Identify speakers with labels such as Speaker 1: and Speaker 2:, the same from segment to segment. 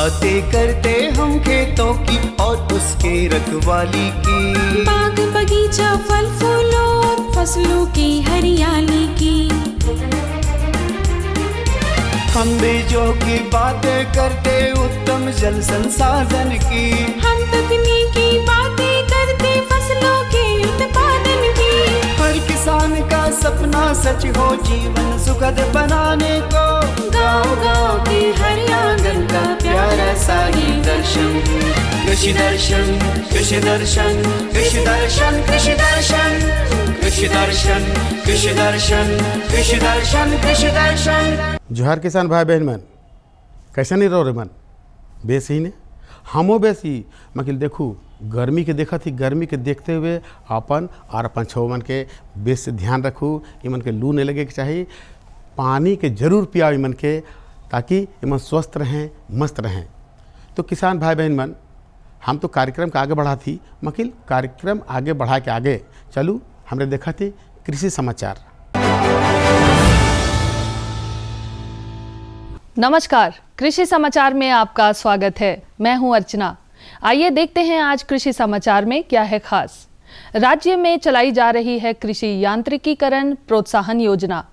Speaker 1: बातें करते हम खेतों की और उसके रखवाली की,
Speaker 2: बाग बगीचा फल फूलों और फसलों की हरियाली की।
Speaker 1: हम बीजों की बातें करते उत्तम जल संसाधन की,
Speaker 2: हम तकनीकी बातें करते फसलों के उत्पादन की।
Speaker 1: हर किसान का सपना सच हो जीवन सुखद बनाने को,
Speaker 2: गाँव-गाँव के हर आंगन का प्यारा सा ये दर्शन।
Speaker 1: कृषि दर्शन, कृषि दर्शन, कृषि दर्शन, कृषि दर्शन, कृषि दर्शन, कृषि दर्शन, कृषि दर्शन, कृषि दर्शन।
Speaker 3: जोहार किसान भाई बहन मन, कैसे नहीं रहो रे मन? बेसी ने हमो बेसी मकिल देखू गर्मी के देखा थी, गर्मी के देखते हुए अपन और अपन छो मन के बेस से ध्यान रखू, इमन के लू नहीं लगे के चाहिए, पानी के जरूर पियाओ इमन के, ताकि इमन स्वस्थ रहें, मस्त रहें। तो किसान भाई बहन मन, हम तो कार्यक्रम का आगे बढ़ा थी मकिल, कार्यक्रम आगे बढ़ा के आगे चलू हमने देखा थी कृषि समाचार।
Speaker 4: नमस्कार, कृषि समाचार में आपका स्वागत है। मैं हूं अर्चना। आइए देखते हैं आज कृषि समाचार में क्या है खास। राज्य में चलाई जा रही है कृषि यांत्रिकीकरण प्रोत्साहन योजना।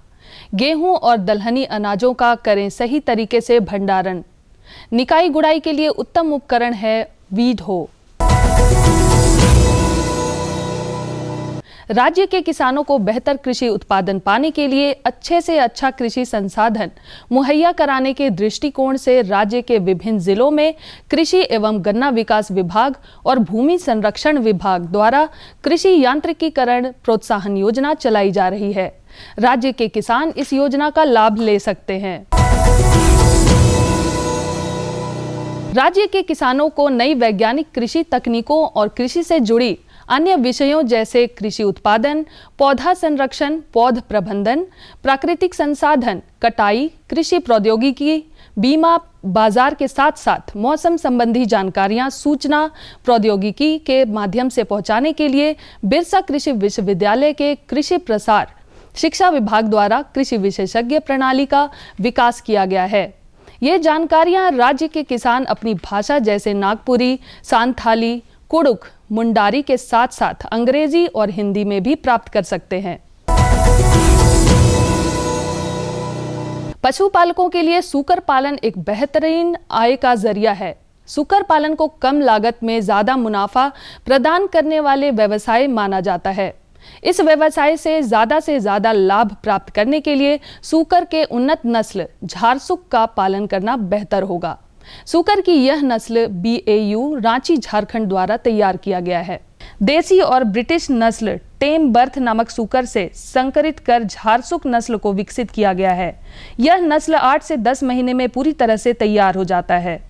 Speaker 4: गेहूं और दलहनी अनाजों का करें सही तरीके से भंडारण। निकाई गुड़ाई के लिए उत्तम उपकरण है वीड हो। राज्य के किसानों को बेहतर कृषि उत्पादन पाने के लिए अच्छे से अच्छा कृषि संसाधन मुहैया कराने के दृष्टिकोण से राज्य के विभिन्न जिलों में कृषि एवं गन्ना विकास विभाग और भूमि संरक्षण विभाग द्वारा कृषि यांत्रिकीकरण प्रोत्साहन योजना चलाई जा रही है। राज्य के किसान इस योजना का लाभ ले सकते हैं। राज्य के किसानों को नई वैज्ञानिक कृषि तकनीकों और कृषि से जुड़ी अन्य विषयों जैसे कृषि उत्पादन, पौधा संरक्षण, पौध प्रबंधन, प्राकृतिक संसाधन, कटाई, कृषि प्रौद्योगिकी, बीमा, बाजार के साथ साथ मौसम संबंधी जानकारियां सूचना प्रौद्योगिकी के माध्यम से पहुंचाने के लिए बिरसा कृषि विश्वविद्यालय के कृषि प्रसार शिक्षा विभाग द्वारा कृषि विशेषज्ञ प्रणाली का विकास किया गया है। ये जानकारियां राज्य के किसान अपनी भाषा जैसे नागपुरी, सांथाली, कुड़ुक, मुंडारी के साथ साथ अंग्रेजी और हिंदी में भी प्राप्त कर सकते हैं। पशुपालकों के लिए सूकर पालन एक बेहतरीन आय का जरिया है। सूकर पालन को कम लागत में ज्यादा मुनाफा प्रदान करने वाले व्यवसाय माना जाता है। इस व्यवसाय से ज्यादा लाभ प्राप्त करने के लिए सूकर के उन्नत नस्ल झारसुक का पालन करना बेहतर होगा। सूकर की यह नस्ल BAU रांची झारखंड द्वारा तैयार किया गया है। देसी और ब्रिटिश नस्ल टेम बर्थ नामक सूकर से संकरित कर झारसुक नस्ल को विकसित किया गया है। यह नस्ल 8 से 10 महीने में पूरी तरह से तैयार हो जाता है।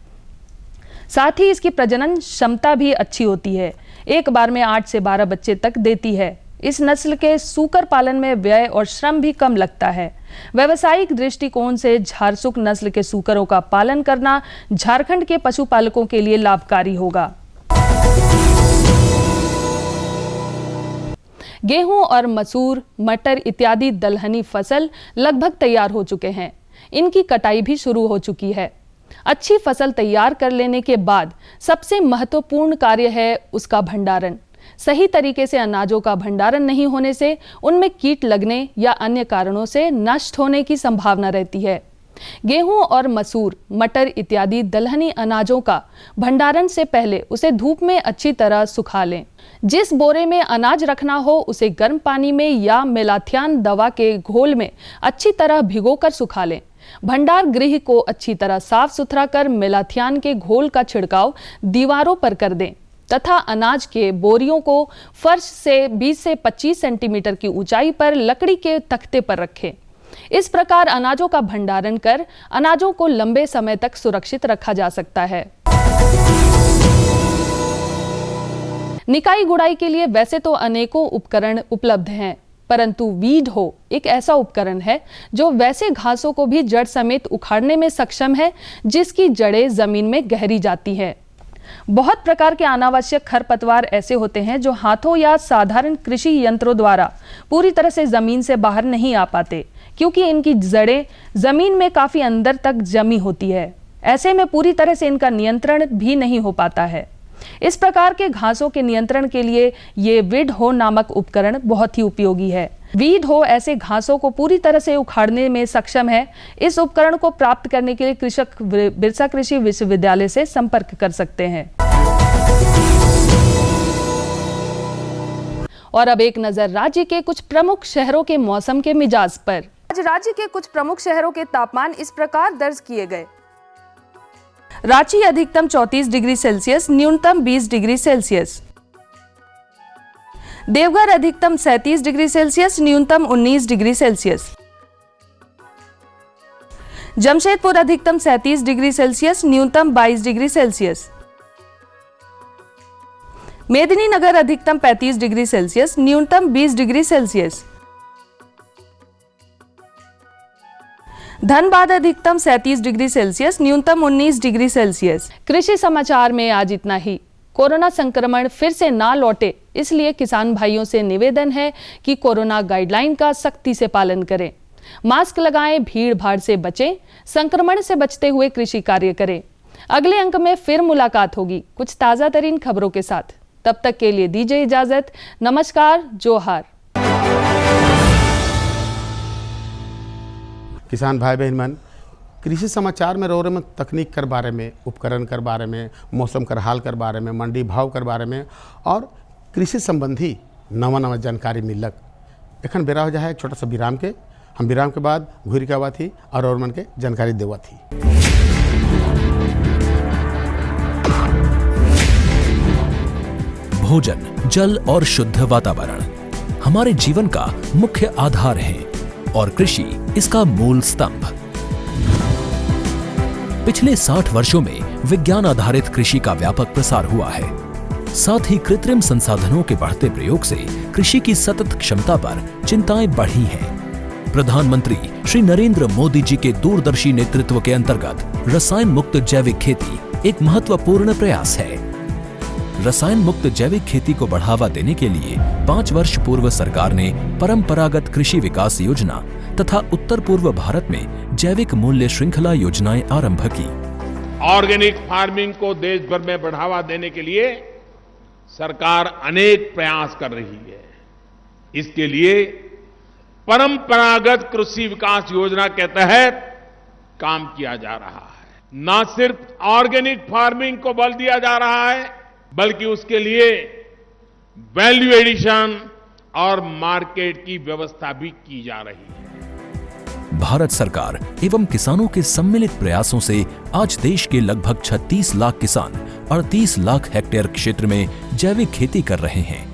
Speaker 4: साथ ही इसकी प्रजनन क्षमता भी अच्छी होती है, एक बार में 8 से 12 बच्चे तक देती है। इस नस्ल के सूकर पालन में व्यय और श्रम भी कम लगता है। व्यावसायिक दृष्टिकोण से झारसुक नस्ल के सूकरों का पालन करना झारखंड के पशुपालकों के लिए लाभकारी होगा। गेहूं और मसूर, मटर इत्यादि दलहनी फसल लगभग तैयार हो चुके हैं। इनकी कटाई भी शुरू हो चुकी है। अच्छी फसल तैयार कर लेने के बाद सबसे महत्वपूर्ण कार्य है उसका भंडारण। सही तरीके से अनाजों का भंडारण नहीं होने से उनमें कीट लगने या अन्य कारणों से नष्ट होने की संभावना रहती है। गेहूं और मसूर, मटर इत्यादि दलहनी अनाजों का भंडारण से पहले उसे धूप में अच्छी तरह सुखा लें। जिस बोरे में अनाज रखना हो उसे गर्म पानी में या मेलाथियान दवा के घोल में अच्छी तरह भिगोकर सुखा लें। भंडार गृह को अच्छी तरह साफ सुथरा कर मेलाथियान के घोल का छिड़काव दीवारों पर कर दें तथा अनाज के बोरियों को फर्श से 20 से 25 सेंटीमीटर की ऊंचाई पर लकड़ी के तख्ते पर रखें। इस प्रकार अनाजों का भंडारण कर अनाजों को लंबे समय तक सुरक्षित रखा जा सकता है। निकाई गुड़ाई के लिए वैसे तो अनेकों उपकरण उपलब्ध हैं, परंतु वीड हो एक ऐसा उपकरण है जो वैसे घासों को भी जड़ समेत उखाड़ने में सक्षम है जिसकी जड़ें जमीन में गहरी जाती हैं। बहुत प्रकार के अनावश्यक खरपतवार ऐसे होते हैं जो हाथों या साधारण कृषि यंत्रों द्वारा पूरी तरह से जमीन से बाहर नहीं आ पाते, क्योंकि इनकी जड़ें जमीन में काफी अंदर तक जमी होती है। ऐसे में पूरी तरह से इनका नियंत्रण भी नहीं हो पाता है। इस प्रकार के घासों के नियंत्रण के लिए ये वीड हो नामक उपकरण बहुत ही उपयोगी है। वीड हो ऐसे घासों को पूरी तरह से उखाड़ने में सक्षम है। इस उपकरण को प्राप्त करने के लिए कृषक बिरसा कृषि विश्वविद्यालय से संपर्क कर सकते हैं। और अब एक नजर राज्य के कुछ प्रमुख शहरों के मौसम के मिजाज पर। आज राज्य के कुछ प्रमुख शहरों के तापमान इस प्रकार दर्ज किए गए। रांची अधिकतम 34 डिग्री सेल्सियस, न्यूनतम 20 डिग्री सेल्सियस। देवघर अधिकतम 37 डिग्री सेल्सियस, न्यूनतम 19 डिग्री सेल्सियस। जमशेदपुर अधिकतम 37 डिग्री सेल्सियस, न्यूनतम 22 डिग्री सेल्सियस। मेदिनीनगर अधिकतम 35 डिग्री सेल्सियस, न्यूनतम 20 डिग्री सेल्सियस। धनबाद अधिकतम 37 डिग्री सेल्सियस, न्यूनतम 19 डिग्री सेल्सियस। कृषि समाचार में आज इतना ही। कोरोना संक्रमण फिर से ना लौटे, इसलिए किसान भाइयों से निवेदन है कि कोरोना गाइडलाइन का सख्ती से पालन करें, मास्क लगाएं, भीड़ भाड़ से बचें, संक्रमण से बचते हुए कृषि कार्य करें। अगले अंक में फिर मुलाकात होगी कुछ ताजा तरीन खबरों के साथ। तब तक के लिए दीजिए इजाजत। नमस्कार, जोहार।
Speaker 3: किसान भाई बहन मन, कृषि समाचार में रोरे में तकनीक कर बारे में, उपकरण कर बारे में, मौसम कर हाल कर बारे में, मंडी भाव कर बारे में और कृषि संबंधी नवा नवा जानकारी मिलक। एखन बेरा हो जाए एक छोटा सा विराम के। हम विराम के बाद घूर के आवा थी और मन के जानकारी देवा थी।
Speaker 5: भोजन, जल और शुद्ध वातावरण हमारे जीवन का मुख्य आधार है और कृषि इसका मूल स्तंभ। पिछले 60 वर्षों में विज्ञान आधारित कृषि का व्यापक प्रसार हुआ है। साथ ही कृत्रिम संसाधनों के बढ़ते प्रयोग से कृषि की सतत क्षमता पर चिंताएं बढ़ी हैं। प्रधानमंत्री श्री नरेंद्र मोदी जी के दूरदर्शी नेतृत्व के अंतर्गत रसायन मुक्त जैविक खेती एक महत्वपूर्ण प्रयास है। रसायन मुक्त जैविक खेती को बढ़ावा देने के लिए 5 वर्ष पूर्व सरकार ने परंपरागत कृषि विकास योजना तथा उत्तर पूर्व भारत में जैविक मूल्य श्रृंखला योजनाएं आरंभ की।
Speaker 6: ऑर्गेनिक फार्मिंग को देश भर में बढ़ावा देने के लिए सरकार अनेक प्रयास कर रही है। इसके लिए परंपरागत कृषि विकास योजना के तहत काम किया जा रहा है। न सिर्फ ऑर्गेनिक फार्मिंग को बल दिया जा रहा है, बल्कि उसके लिए वैल्यू एडिशन और मार्केट की व्यवस्था भी की जा रही है।
Speaker 5: भारत सरकार एवं किसानों के सम्मिलित प्रयासों से आज देश के लगभग 36 लाख किसान 38 लाख हेक्टेयर क्षेत्र में जैविक खेती कर रहे हैं।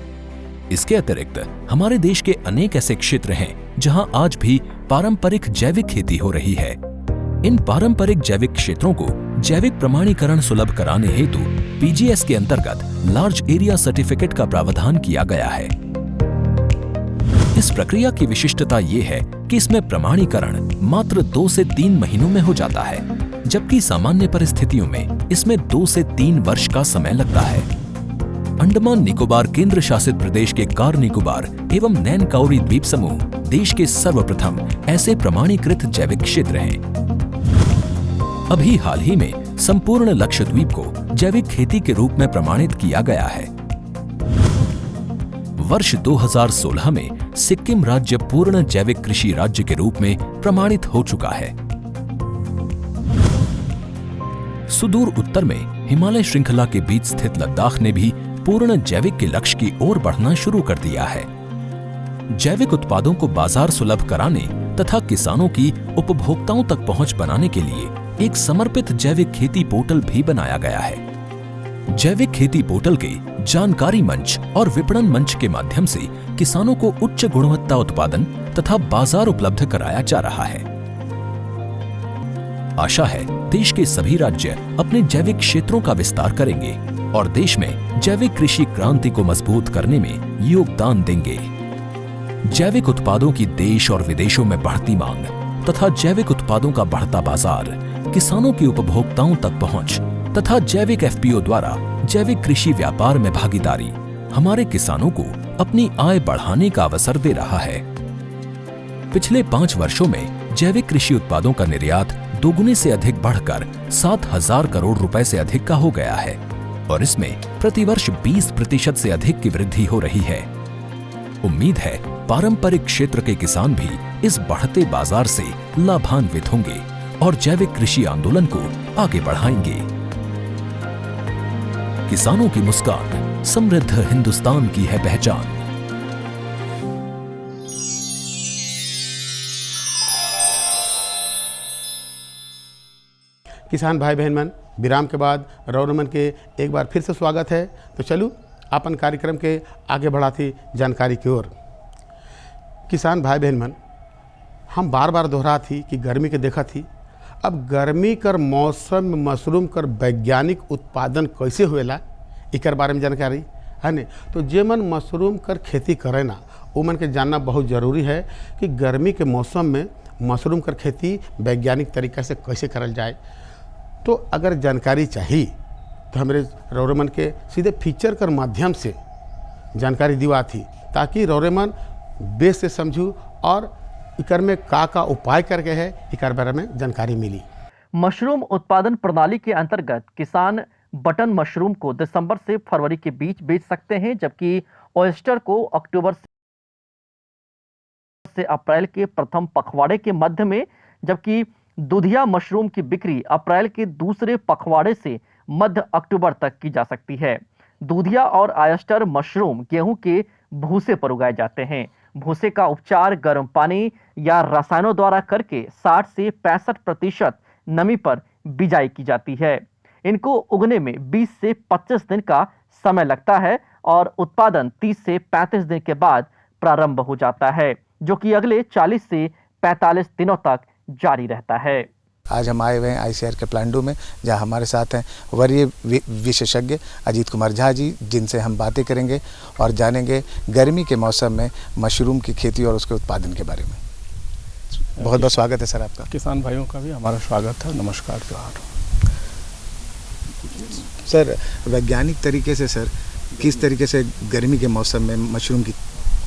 Speaker 5: इसके अतिरिक्त हमारे देश के अनेक ऐसे क्षेत्र हैं जहां आज भी पारंपरिक जैविक खेती हो रही है। इन पारंपरिक जैविक क्षेत्रों को जैविक प्रमाणीकरण सुलभ कराने हेतु पीजीएस के अंतर्गत लार्ज एरिया सर्टिफिकेट का प्रावधान किया गया है। इस प्रक्रिया की विशिष्टता ये है कि इसमें प्रमाणीकरण मात्र 2 से 3 महीनों में हो जाता है, जबकि सामान्य परिस्थितियों में इसमें 2 से 3 वर्ष का समय लगता है। अंडमान निकोबार केंद्र शासित प्रदेश के कार निकोबार एवं नैन काउरी द्वीप समूह देश के सर्वप्रथम ऐसे प्रमाणीकृत जैविक क्षेत्र हैं। अभी हाल ही में संपूर्ण लक्षद्वीप को जैविक खेती के रूप में प्रमाणित किया गया है। वर्ष 2016 में सिक्किम राज्य पूर्ण जैविक कृषि राज्य के रूप में प्रमाणित हो चुका है। सुदूर उत्तर में हिमालय श्रृंखला के बीच स्थित लद्दाख ने भी पूर्ण जैविक के लक्ष्य की ओर बढ़ना शुरू कर दिया है। जैविक उत्पादों को बाजार सुलभ कराने तथा किसानों की उपभोक्ताओं तक पहुंच बनाने के लिए एक समर्पित जैविक खेती पोर्टल भी बनाया गया है। जैविक खेती पोर्टल के जानकारी मंच और विपणन मंच के माध्यम से किसानों को उच्च गुणवत्ता उत्पादन तथा बाजार उपलब्ध कराया जा रहा है। आशा है देश के सभी राज्य अपने जैविक क्षेत्रों का विस्तार करेंगे और देश में जैविक कृषि क्रांति को मजबूत करने में योगदान देंगे। जैविक उत्पादों की देश और विदेशों में बढ़ती मांग तथा जैविक उत्पादों का बढ़ता बाजार, किसानों की उपभोक्ताओं तक पहुंच तथा जैविक एफपीओ द्वारा जैविक कृषि व्यापार में भागीदारी हमारे किसानों को अपनी आय बढ़ाने का अवसर दे रहा है। पिछले 5 वर्षों में जैविक कृषि उत्पादों का निर्यात दोगुने से अधिक बढ़कर 7,000 करोड़ रुपए से अधिक का हो गया है और इसमें प्रतिवर्ष 20% से अधिक की वृद्धि हो रही है। उम्मीद है पारंपरिक क्षेत्र के किसान भी इस बढ़ते बाजार से लाभान्वित होंगे और जैविक कृषि आंदोलन को आगे बढ़ाएंगे। किसानों की मुस्कान समृद्ध हिंदुस्तान की है पहचान।
Speaker 3: किसान भाई बहन मन, विराम के बाद रौनमन के एक बार फिर से स्वागत है। तो चलू अपन कार्यक्रम के आगे बढ़ाती जानकारी की ओर। किसान भाई बहन मन, हम बार बार दोहरा थी कि गर्मी के देखा थी। अब गर्मी कर मौसम में मशरूम कर वैज्ञानिक उत्पादन कैसे हुएला एकर बारे में जानकारी है ने। तो जे मन मशरूम कर खेती करे ना, वो मन के जानना बहुत ज़रूरी है कि गर्मी के मौसम में मशरूम कर खेती वैज्ञानिक तरीका से कैसे करल जाए। तो अगर जानकारी चाहिए तो हमारे रौरेमन के सीधे फीचर कर माध्यम से जानकारी दिवा थी, ताकि रौरेमन बेस से समझू और इकर में का उपाय करके है इकर बारे में जानकारी मिली।
Speaker 7: मशरूम उत्पादन प्रणाली के अंतर्गत किसान बटन मशरूम को दिसंबर से फरवरी के बीच बेच सकते हैं, जबकि ऑयस्टर को अक्टूबर से अप्रैल के प्रथम पखवाड़े के मध्य में, जबकि दूधिया मशरूम की बिक्री अप्रैल के दूसरे पखवाड़े से मध्य अक्टूबर तक की जा सकती है। दूधिया और ऑयस्टर मशरूम गेहूं के भूसे पर उगाए जाते हैं। भूसे का उपचार गर्म पानी या रसायनों द्वारा करके 60 से 65% नमी पर बिजाई की जाती है। इनको उगने में 20 से 25 दिन का समय लगता है और उत्पादन 30 से 35 दिन के बाद प्रारंभ हो जाता है, जो कि अगले 40 से 45 दिनों तक जारी रहता है।
Speaker 8: आज हम आए हुए हैं आईसीआर के प्लांटू में, जहां हमारे साथ हैं वरीय विशेषज्ञ अजीत कुमार झा जी, जिनसे हम बातें करेंगे और जानेंगे गर्मी के मौसम में मशरूम की खेती और उसके उत्पादन के बारे में। बहुत बहुत स्वागत है सर आपका।
Speaker 9: किसान भाइयों का भी हमारा स्वागत है। नमस्कार जोहार।
Speaker 8: सर, वैज्ञानिक तरीके से सर किस तरीके से गर्मी के मौसम में मशरूम की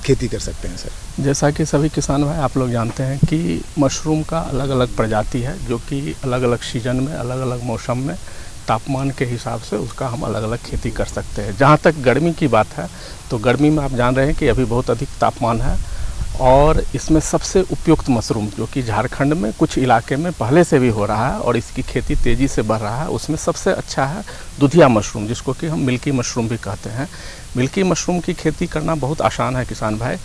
Speaker 8: खेती कर सकते हैं सर?
Speaker 9: जैसा कि सभी किसान भाई आप लोग जानते हैं कि मशरूम का अलग अलग प्रजाति है, जो कि अलग अलग सीजन में अलग अलग मौसम में तापमान के हिसाब से उसका हम अलग अलग खेती कर सकते हैं। जहाँ तक गर्मी की बात है तो गर्मी में आप जान रहे हैं कि अभी बहुत अधिक तापमान है और इसमें सबसे उपयुक्त मशरूम जो कि झारखंड में कुछ इलाके में पहले से भी हो रहा है और इसकी खेती तेज़ी से बढ़ रहा है, उसमें सबसे अच्छा है दूधिया मशरूम, जिसको कि हम मिल्की मशरूम भी कहते हैं। मिल्की मशरूम की खेती करना बहुत आसान है किसान भाई।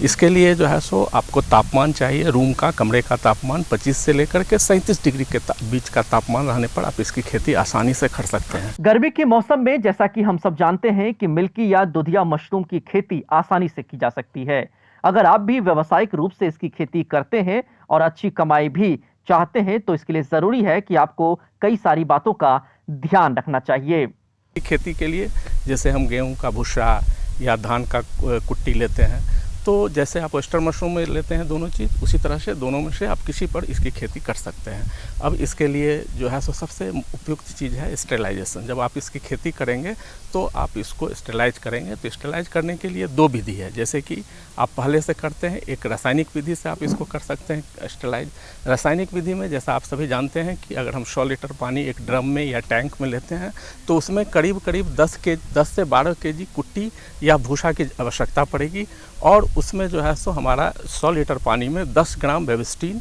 Speaker 9: इसके लिए जो है सो आपको तापमान चाहिए, रूम का, कमरे का तापमान 25 से लेकर के 37 डिग्री के बीच का तापमान रहने पर आप इसकी खेती आसानी से कर सकते हैं।
Speaker 7: गर्मी के मौसम में जैसा कि हम सब जानते हैं कि मिल्की या दूधिया मशरूम की खेती आसानी से की जा सकती है। अगर आप भी व्यावसायिक रूप से इसकी खेती करते हैं और अच्छी कमाई भी चाहते हैं तो इसके लिए ज़रूरी है कि आपको कई सारी बातों का ध्यान रखना चाहिए।
Speaker 9: खेती के लिए जैसे हम गेहूं का भूसा या धान का कुट्टी लेते हैं, तो जैसे आप ऑयस्टर मशरूम में लेते हैं दोनों चीज़, उसी तरह से दोनों में से आप किसी पर इसकी खेती कर सकते हैं। अब इसके लिए जो है सो सबसे उपयुक्त चीज़ है स्टेरिलाइजेशन। जब आप इसकी खेती करेंगे तो आप इसको स्टेरिलाइज करेंगे, तो स्टेरिलाइज करने के लिए दो विधि है। जैसे कि आप पहले से करते हैं, एक रासायनिक विधि से आप इसको कर सकते हैं स्टेरिलाइज। रासायनिक विधि में जैसा आप सभी जानते हैं कि अगर हम 100 लीटर पानी एक ड्रम में या टैंक में लेते हैं तो उसमें करीब 10 से 12 केजी कुट्टी या भूसा की आवश्यकता पड़ेगी और उसमें जो है सो हमारा 100 लीटर पानी में 10 ग्राम बेबिस्टीन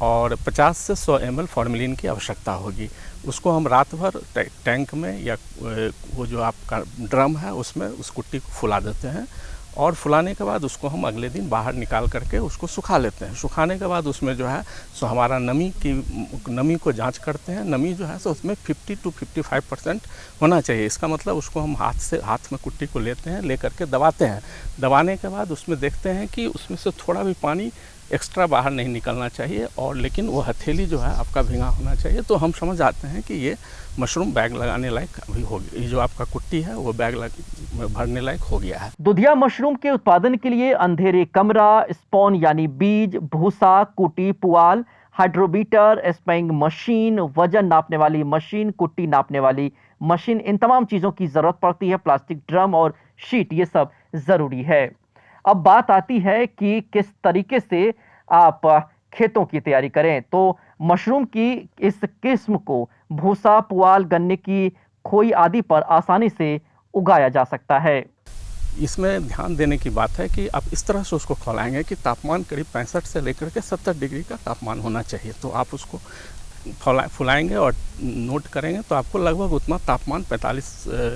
Speaker 9: और 50 से 100 ml फॉर्मेलिन की आवश्यकता होगी। उसको हम रात भर टैंक में या वो जो आपका ड्रम है उसमें उस कुट्टी को फुला देते हैं और फुलाने के बाद उसको हम अगले दिन बाहर निकाल करके उसको सुखा लेते हैं। सुखाने के बाद उसमें जो है सो हमारा नमी को जांच करते हैं। नमी जो है सो उसमें 50 to 55% होना चाहिए। इसका मतलब उसको हम हाथ में कुट्टी को लेते हैं, ले करके दबाते हैं। दबाने के बाद उसमें देखते हैं कि उसमें से थोड़ा भी पानी एक्स्ट्रा बाहर नहीं निकलना चाहिए और लेकिन वो हथेली जो है आपका भींगा होना चाहिए। तो हम समझ आते हैं कि ये मशरूम बैग लगाने लायक अभी हो गया, ये जो आपका कुट्टी है वो बैग भरने लायक हो गया है।
Speaker 7: दूधिया मशरूम के उत्पादन के लिए अंधेरे कमरा, स्पॉन यानी बीज, भूसा, कुटी, पुआल, हाइड्रोमीटर, स्पैइंग मशीन, वजन नापने वाली मशीन, कुट्टी नापने वाली मशीन, इन तमाम चीज़ों की ज़रूरत पड़ती है। प्लास्टिक ड्रम और शीट, ये सब ज़रूरी है। अब बात आती है कि किस तरीके से आप खेतों की तैयारी करें तो मशरूम की इस किस्म को भूसा, पुआल, गन्ने की खोई आदि पर आसानी से उगाया जा सकता है।
Speaker 9: इसमें ध्यान देने की बात है कि आप इस तरह से उसको फैलाएंगे कि तापमान करीब 65 से लेकर के 70 डिग्री का तापमान होना चाहिए। तो आप उसको फुलाएंगे और नोट करेंगे तो आपको लगभग उतना तापमान 45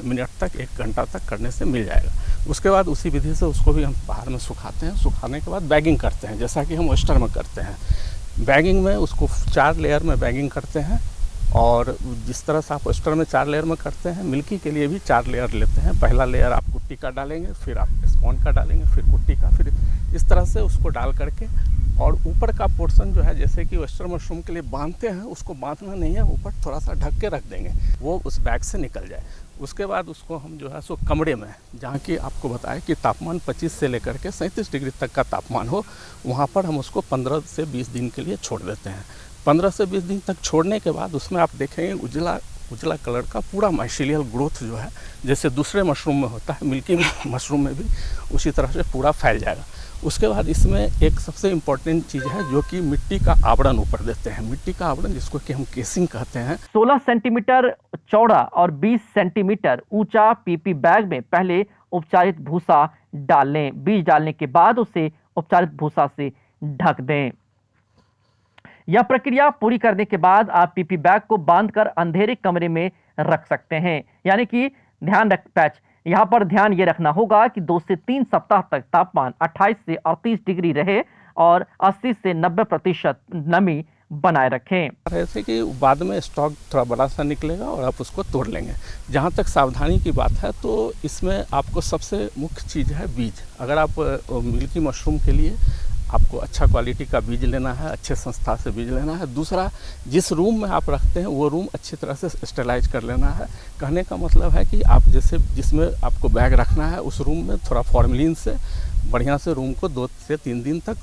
Speaker 9: मिनट तक 1 घंटा तक करने से मिल जाएगा। उसके बाद उसी विधि से उसको भी हम बाहर में सुखाते हैं। सुखाने के बाद बैगिंग करते हैं, जैसा कि हम ऑयस्टर में करते हैं। बैगिंग में उसको 4 लेयर में बैगिंग करते हैं और जिस तरह से आप ऑयस्टर में 4 लेयर में करते हैं, मिल्की के लिए भी 4 लेयर लेते हैं। पहला लेयर आप कुट्टी का डालेंगे, फिर आप स्पॉन का डालेंगे, फिर कुट्टी का, फिर इस तरह से उसको डाल करके और ऊपर का पोर्शन जो है जैसे कि ऑयस्टर मशरूम के लिए बांधते हैं, उसको बांधना नहीं है, ऊपर थोड़ा सा ढक के रख देंगे, वो उस बैग से निकल जाए। उसके बाद उसको हम जो है सो कमरे में, जहाँ की आपको बताया कि तापमान 25 से लेकर के 37 डिग्री तक का तापमान हो, वहाँ पर हम उसको 15 से 20 दिन के लिए छोड़ देते हैं। 15 से 20 दिन तक छोड़ने के बाद उसमें आप देखेंगे उजला कलर का पूरा माइसीलियल ग्रोथ जो है जैसे दूसरे मशरूम में होता है, मिल्की मशरूम में भी उसी तरह से पूरा फैल जाएगा। उसके बाद इसमें एक सबसे इम्पोर्टेंट चीज़ है जो कि मिट्टी का आवरण ऊपर देते हैं। मिट्टी का आवरण जिसको कि हम केसिंग कहते हैं।
Speaker 7: 16 सेंटीमीटर चौड़ा और 20 सेंटीमीटर ऊंचा पीपी बैग में पहले उपचारित भूसा डाल लें। बीज डालने के बाद उसे उपचारित भूसा से ढक दें। यह प्रक्रिया पूरी करने के बाद आप पीपी बैग को बांधकर अंधेरे कमरे में रख सकते हैं। यानी कि यहाँ पर ध्यान ये रखना होगा कि 2 से 3 सप्ताह तक तापमान 28 से 38 डिग्री रहे और 80 से 90% नमी बनाए रखें।
Speaker 9: ऐसे कि बाद में स्टॉक थोड़ा बड़ा सा निकलेगा और आप उसको तोड़ लेंगे। जहाँ तक सावधानी की बात है तो इसमें आपको सबसे मुख्य चीज़ है बीज। अगर आप मिल्की मशरूम के लिए आपको अच्छा क्वालिटी का बीज लेना है, अच्छे संस्था से बीज लेना है। दूसरा, जिस रूम में आप रखते हैं वो रूम अच्छी तरह से स्टेलाइज कर लेना है। कहने का मतलब है कि आप जैसे जिसमें आपको बैग रखना है उस रूम में थोड़ा फॉर्मेलिन से बढ़िया से रूम को 2 से 3 दिन तक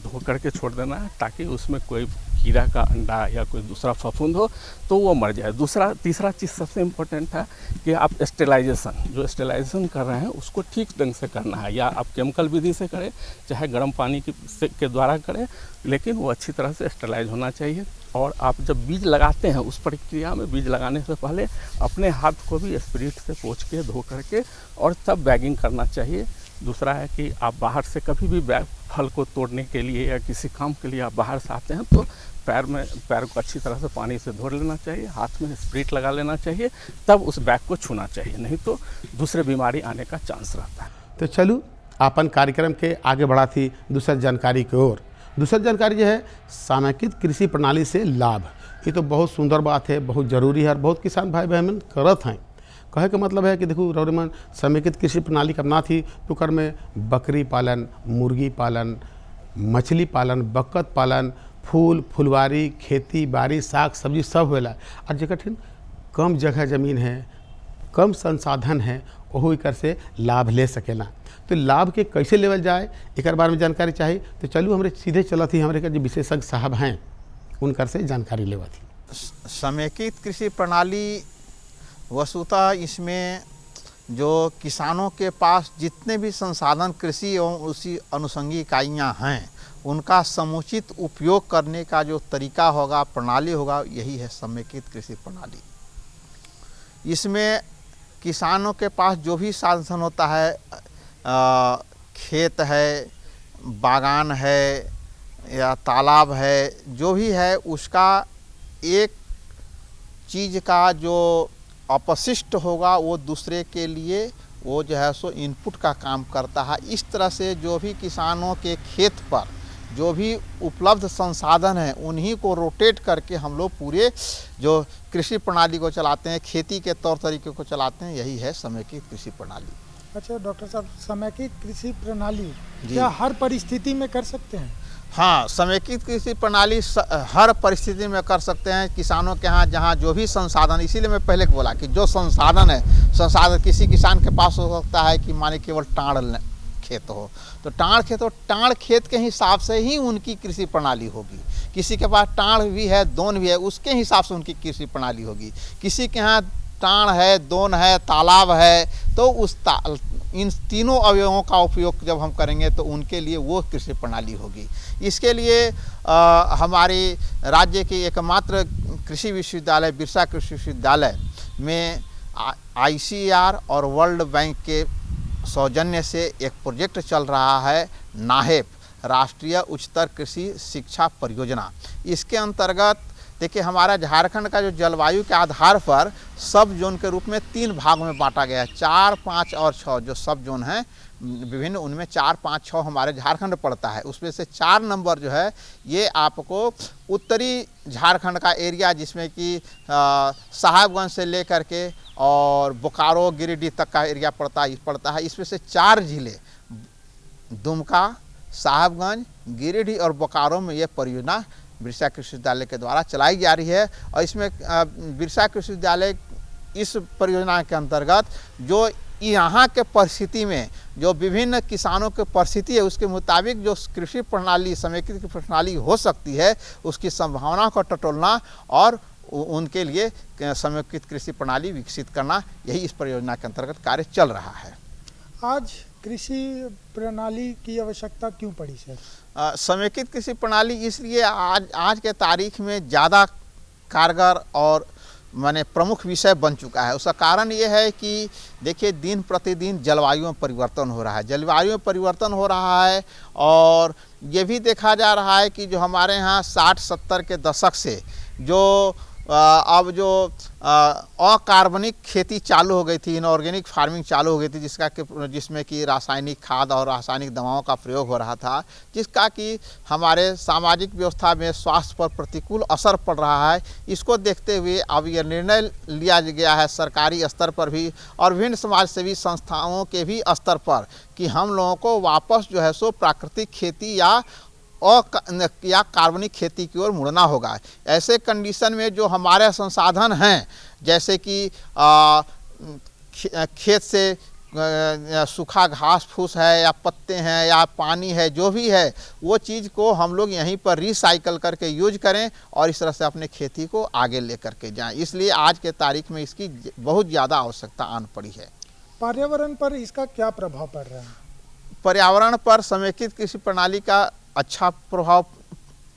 Speaker 9: धो करके छोड़ देना है, ताकि उसमें कोई कीड़ा का अंडा या कोई दूसरा फफूंद हो तो वो मर जाए। तीसरा चीज़ सबसे इम्पोर्टेंट है कि आप जो स्टेलाइजेशन कर रहे हैं उसको ठीक ढंग से करना है। या आप केमिकल विधि से करें, चाहे गर्म पानी के द्वारा करें, लेकिन वो अच्छी तरह से स्टेलाइज होना चाहिए। और आप जब बीज लगाते हैं उस प्रक्रिया में बीज लगाने से पहले अपने हाथ को भी स्पिरिट से पोंछ के धो करके और तब बैगिंग करना चाहिए। दूसरा है कि आप बाहर से कभी भी फल को तोड़ने के लिए या किसी काम के लिए आप बाहर से आते हैं तो पैर को अच्छी तरह से पानी से धो लेना चाहिए, हाथ में स्प्रिट लगा लेना चाहिए, तब उस बैग को छूना चाहिए, नहीं तो दूसरे बीमारी आने का चांस रहता है।
Speaker 3: तो चलू अपन कार्यक्रम के आगे बढ़ा थी दूसरी जानकारी की ओर। दूसरी जानकारी जो है समेकित कृषि प्रणाली से लाभ। ये तो बहुत सुंदर बात है, बहुत ज़रूरी है और बहुत किसान भाई बहन करत हैं। कहे का मतलब है कि देखो रौरीमन समेकित कृषि प्रणाली का अपना थी तो कर में बकरी पालन, मुर्गी पालन, मछली पालन, बकत पालन, फूल फुलवारी, खेती बाड़ी, साग सब्जी सब होला। और जो कठिन कम जगह ज़मीन है, कम संसाधन है, वही कर से लाभ ले सकेला। तो लाभ के कैसे लेवल जाए एक बारे में जानकारी चाहिए। तो चलू हमारे सीधे चला थी हमारे जो विशेषज्ञ साहब हैं उनकर से जानकारी लेवा थी।
Speaker 10: समेकित कृषि प्रणाली वस्तुतः इसमें जो किसानों के पास जितने भी संसाधन कृषि एवं उसी अनुषंगी इकाइयाँ हैं उनका समुचित उपयोग करने का जो तरीका होगा, प्रणाली होगा, यही है समेकित कृषि प्रणाली। इसमें किसानों के पास जो भी साधन होता है, खेत है, बागान है या तालाब है, जो भी है उसका एक चीज़ का जो अपशिष्ट होगा वो दूसरे के लिए वो जो है सो इनपुट का काम करता है। इस तरह से जो भी किसानों के खेत पर जो भी उपलब्ध संसाधन हैं उन्हीं को रोटेट करके हम लोग पूरे जो कृषि प्रणाली को चलाते हैं, खेती के तौर तरीके को चलाते हैं, यही है समेकित कृषि प्रणाली।
Speaker 11: अच्छा डॉक्टर साहब, समेकित कृषि प्रणाली क्या हर परिस्थिति में कर सकते हैं?
Speaker 10: हाँ, समेकित कृषि प्रणाली हर परिस्थिति में कर सकते हैं। किसानों के यहाँ जहाँ जो भी संसाधन, इसीलिए मैं पहले बोला कि जो संसाधन है, संसाधन किसी किसान के पास हो सकता है कि माने केवल टाड़ खेत हो, तो टाड़ खेत के हिसाब से ही उनकी कृषि प्रणाली होगी। किसी के पास टाड़ भी है, दोन भी है, उसके हिसाब से उनकी कृषि प्रणाली होगी। किसी के यहाँ टाण है, दोन है, तालाब है, तो इन तीनों अवयवों का उपयोग जब हम करेंगे तो उनके लिए वो कृषि प्रणाली होगी। इसके लिए हमारे राज्य के एकमात्र कृषि विश्वविद्यालय बिरसा कृषि विश्वविद्यालय में ICAR और वर्ल्ड बैंक के सौजन्य से एक प्रोजेक्ट चल रहा है, नाहेप राष्ट्रीय उच्चतर कृषि शिक्षा परियोजना। इसके अंतर्गत देखिए हमारा झारखंड का जो जलवायु के आधार पर सब जोन के रूप में 3 भागों में बांटा गया है, 4, 5 और 6 जो सब जोन हैं विभिन्न, उनमें 4, 5, 6 हमारे झारखंड पड़ता है। उसमें से 4 नंबर जो है ये आपको उत्तरी झारखंड का एरिया, जिसमें कि साहेबगंज से लेकर के और बोकारो गिरिडीह तक का एरिया पड़ता है। इसमें से 4 जिले दुमका, साहेबगंज, गिरिडीह और बोकारो में ये परियोजना बिरसा कृषि विश्वविद्यालय के द्वारा चलाई जा रही है। और इसमें बिरसा कृषि विश्वविद्यालय इस परियोजना के अंतर्गत जो यहाँ के परिस्थिति में जो विभिन्न किसानों के परिस्थिति है उसके मुताबिक जो कृषि प्रणाली समेकित प्रणाली हो सकती है उसकी संभावना को टटोलना और उनके लिए समेकित कृषि प्रणाली विकसित करना, यही इस परियोजना के अंतर्गत कार्य चल रहा है।
Speaker 11: आज कृषि प्रणाली की आवश्यकता क्यों पड़ी सर?
Speaker 10: समेकित कृषि प्रणाली इसलिए आज के तारीख में ज़्यादा कारगर और माने प्रमुख विषय बन चुका है। उसका कारण ये है कि देखिए दिन प्रतिदिन जलवायु में परिवर्तन हो रहा है, और ये भी देखा जा रहा है कि जो हमारे यहाँ 60-70 के दशक से जो अब जो अकार्बनिक खेती चालू हो गई थी, इनऑर्गेनिक फार्मिंग चालू हो गई थी, जिसमें कि रासायनिक खाद और रासायनिक दवाओं का प्रयोग हो रहा था, जिसका कि हमारे सामाजिक व्यवस्था में स्वास्थ्य पर प्रतिकूल असर पड़ रहा है। इसको देखते हुए अब यह निर्णय लिया गया है सरकारी स्तर पर भी और विभिन्न समाजसेवी संस्थाओं के भी स्तर पर कि हम लोगों को वापस जो है सो प्राकृतिक खेती या कार्बनिक खेती की ओर मुड़ना होगा। ऐसे कंडीशन में जो हमारे संसाधन हैं, जैसे कि खेत से सूखा घास फूस है या पत्ते हैं या पानी है, जो भी है वो चीज़ को हम लोग यहीं पर रिसाइकल करके यूज करें और इस तरह से अपने खेती को आगे लेकर के जाएं। इसलिए आज के तारीख में इसकी बहुत ज़्यादा आवश्यकता आन पड़ी है।
Speaker 11: पर्यावरण पर इसका क्या प्रभाव पड़ रहा है?
Speaker 10: पर्यावरण पर समेकित कृषि प्रणाली का अच्छा प्रभाव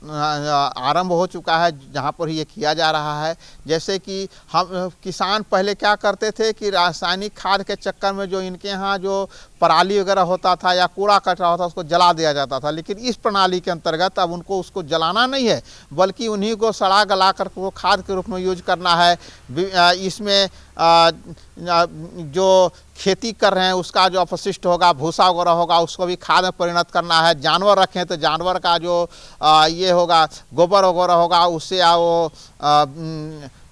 Speaker 10: आरंभ हो चुका है, जहाँ पर ये किया जा रहा है। जैसे कि हम किसान पहले क्या करते थे कि रासायनिक खाद के चक्कर में जो इनके यहाँ जो पराली वगैरह होता था या कूड़ा कचरा होता था उसको जला दिया जाता था, लेकिन इस प्रणाली के अंतर्गत अब उनको उसको जलाना नहीं है बल्कि उन्हीं को सड़ा गला कर वो खाद के रूप में यूज करना है। इसमें जो खेती कर रहे हैं उसका जो अपशिष्ट होगा, भूसा वगैरह होगा, उसको भी खाद में परिणत करना है। जानवर रखें तो जानवर का जो ये होगा गोबर वगैरह होगा, उससे वो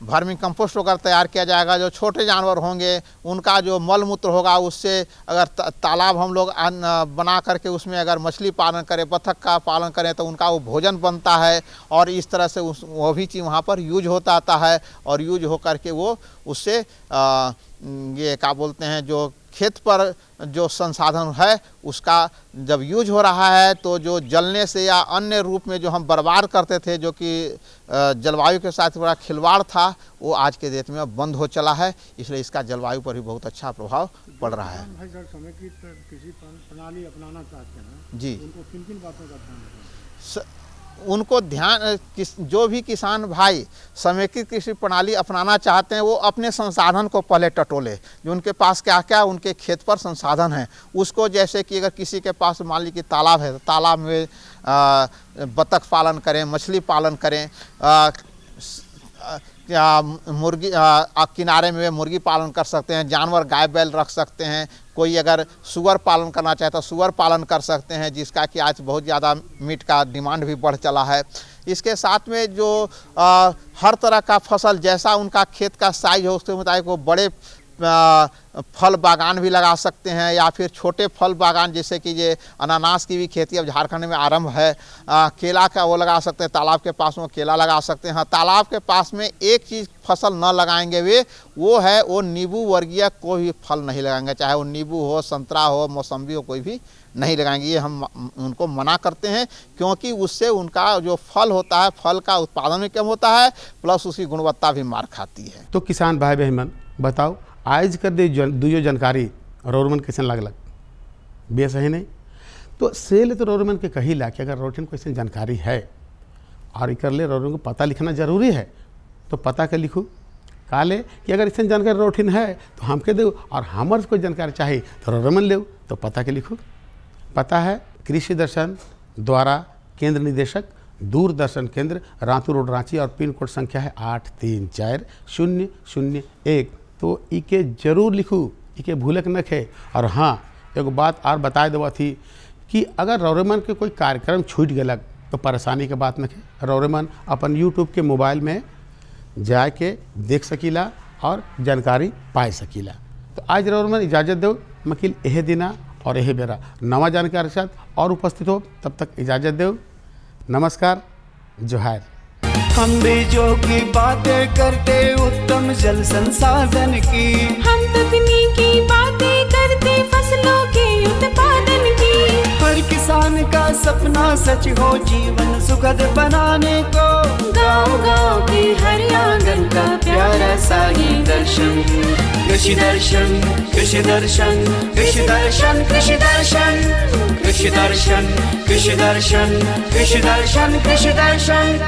Speaker 10: वर्मी कंपोस्ट वगैरह तैयार किया जाएगा। जो छोटे जानवर होंगे उनका जो मल मूत्र होगा उससे अगर तालाब हम लोग बना करके उसमें अगर मछली पालन करें, बतख का पालन करें तो उनका वो भोजन बनता है और इस तरह से वो भी चीज़ वहाँ पर यूज होता आता है और यूज हो करके वो उससे ये क्या बोलते हैं जो खेत पर जो संसाधन है उसका जब यूज हो रहा है तो जो जलने से या अन्य रूप में जो हम बर्बाद करते थे, जो कि जलवायु के साथ बड़ा खिलवाड़ था, वो आज के डेट में बंद हो चला है। इसलिए इसका जलवायु पर भी बहुत अच्छा प्रभाव पड़ रहा है।
Speaker 11: भाई सर, समेकित कृषि प्रणाली अपनाना चाहते हैं
Speaker 10: जी,
Speaker 11: उनको किन किन बातों का ध्यान रखना?
Speaker 10: उनको ध्यान जो भी किसान भाई समेकित कृषि प्रणाली अपनाना चाहते हैं वो अपने संसाधन को पहले टटोले। जो उनके पास क्या क्या उनके खेत पर संसाधन है उसको, जैसे कि अगर किसी के पास मान लीजिए कि तालाब है तो तालाब में बतख पालन करें, मछली पालन करें, मुर्गी किनारे में मुर्गी पालन कर सकते हैं, जानवर गाय बैल रख सकते हैं। कोई अगर सुअर पालन करना चाहे तो सुअर पालन कर सकते हैं, जिसका कि आज बहुत ज़्यादा मीट का डिमांड भी बढ़ चला है। इसके साथ में जो हर तरह का फसल जैसा उनका खेत का साइज हो उसके मुताबिक वो बड़े फल बागान भी लगा सकते हैं या फिर छोटे फल बागान, जैसे कि ये अनानास की भी खेती अब झारखंड में आरंभ है। केला का वो लगा सकते हैं, तालाब के पास में केला लगा सकते हैं। हाँ, तालाब के पास में एक चीज़ फसल न लगाएंगे वो है नींबू वर्गीय कोई भी फल नहीं लगाएंगे, चाहे वो नींबू हो, संतरा हो, मौसम्बी हो, कोई भी नहीं लगाएंगे। ये हम उनको मना करते हैं, क्योंकि उससे उनका जो फल होता है, फल का उत्पादन भी कम होता है, प्लस उसकी गुणवत्ता भी मार खाती है।
Speaker 3: तो किसान भाई बहन बताओ, आज कर दे दुइयो जानकारी रोरमन कैसे लगलक बे सही नहीं। तो सेल तो रोरमन के कही ला कि अगर रोटिन को ऐसी जानकारी है और इकर ले रोरमन को पता लिखना जरूरी है, तो पता के लिखू काले कि अगर ऐसी जानकारी रोटिन है तो हमके दो, और हमारे कोई जानकारी चाहिए तो रोरमन ले, तो पता के लिखू। पता है कृषि दर्शन द्वारा केंद्र निदेशक, दूरदर्शन केंद्र, रांतू रोड, रांची, और पिन कोड संख्या है 834001। तो इके जरूर लिखू, इके भूलक न खे। और हाँ, एगो बात और बता देवा थी कि अगर रोरेमन के कोई कार्यक्रम छूट गलक तो परेशानी के बात न खे। रोरेमन अपन यूट्यूब के मोबाइल में जाके देख सकीला और जानकारी पाए सकीला। तो आज रोरेमन इजाज़त दो, मकील यह दिना और यह बेरा नवा जानकारी के साथ और उपस्थित हो। तब तक इजाज़त दो, नमस्कार, जोहार।
Speaker 1: हम बीजों की बातें करते उत्तम जल संसाधन की,
Speaker 2: हम तकनीकी बातें करते फसलों के उत्पादन की।
Speaker 1: हर किसान का सपना सच हो जीवन सुखद बनाने को,
Speaker 2: गाँव-गाँव के हर आंगन का प्यारा सा ही दर्शन।
Speaker 1: कृषि दर्शन, कृषि दर्शन, कृषि दर्शन, कृषि दर्शन, कृषि दर्शन, कृषि दर्शन, कृषि दर्शन, कृषि दर्शन।